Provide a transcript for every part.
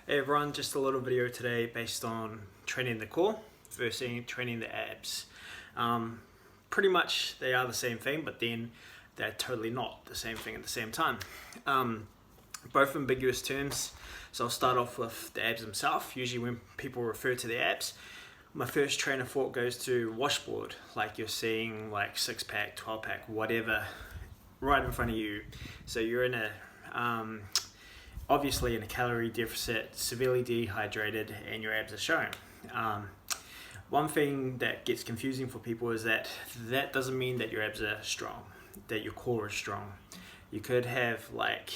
Hey everyone, just a little video today based on training the core versus training the abs. Pretty much they are the same thing, but then they're totally not the same thing at the same time. Both ambiguous terms, so I'll start off with the abs themselves. Usually when people refer to the abs, my first train of thought goes to washboard, like you're seeing like 6-pack, 12-pack, whatever, right in front of you. So you're in a obviously in a calorie deficit, severely dehydrated, and your abs are showing. One thing that gets confusing for people is that doesn't mean that your abs are strong, that your core is strong. You could have like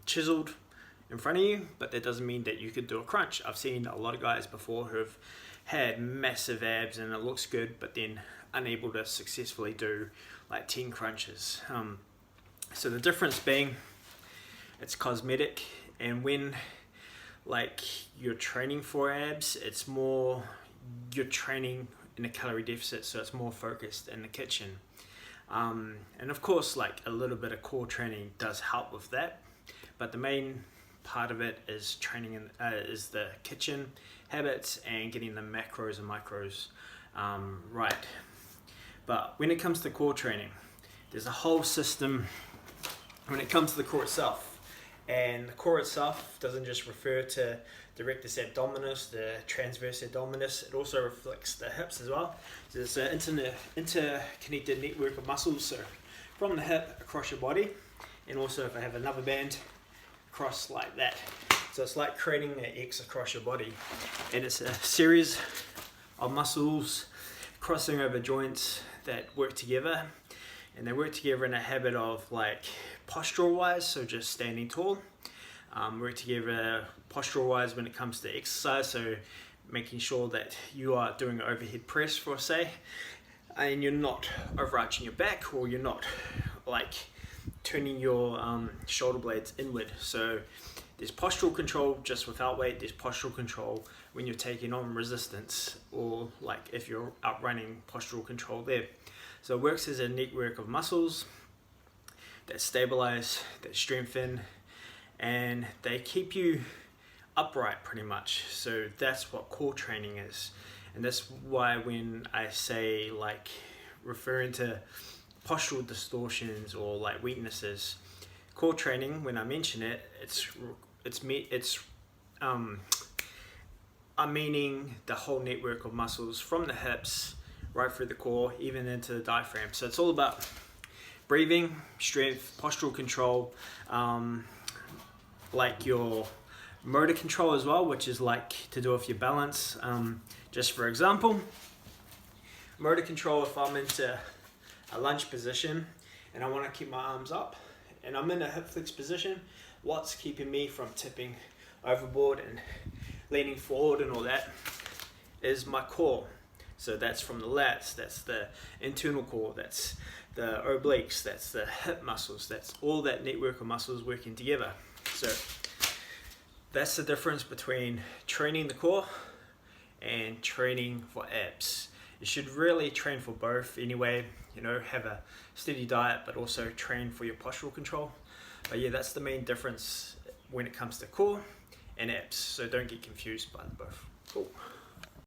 chiseled in front of you, but that doesn't mean that you could do a crunch. I've seen a lot of guys before who have had massive abs and it looks good, but then unable to successfully do like 10 crunches. So the difference being, it's cosmetic, and when like you're training for abs, it's more you're training in a calorie deficit, so it's more focused in the kitchen. And of course, like a little bit of core training does help with that, but the main part of it is training is the kitchen habits and getting the macros and micros right. But when it comes to core training, there's a whole system when it comes to the core itself. And the core itself doesn't just refer to the rectus abdominis, the transverse abdominis, it also reflects the hips as well. So there's an interconnected network of muscles, so from the hip across your body, and also if I have another band across like that. So it's like creating an X across your body, and it's a series of muscles crossing over joints that work together, and they work together in a habit of like postural wise, so just standing tall. Work together postural wise when it comes to exercise, so making sure that you are doing an overhead press for say, and you're not overarching your back, or you're not like turning your shoulder blades inward. So there's postural control just without weight, there's postural control when you're taking on resistance, or like if you're outrunning, postural control there. So it works as a network of muscles that stabilize, that strengthen, and they keep you upright pretty much. So that's what core training is. And that's why when I say like referring to postural distortions or like weaknesses, core training, when I mention it, I'm meaning the whole network of muscles from the hips right through the core, even into the diaphragm. So it's all about breathing, strength, postural control, like your motor control as well, which is like to do with your balance. Just for example, motor control, if I'm into a lunge position and I want to keep my arms up and I'm in a hip flex position, what's keeping me from tipping overboard and leaning forward and all that is my core. So that's from the lats, that's the internal core, that's the obliques, that's the hip muscles, that's all that network of muscles working together. So that's the difference between training the core and training for abs. You should really train for both anyway, you know, have a steady diet, but also train for your postural control. But yeah, that's the main difference when it comes to core and abs. So don't get confused by both. Cool.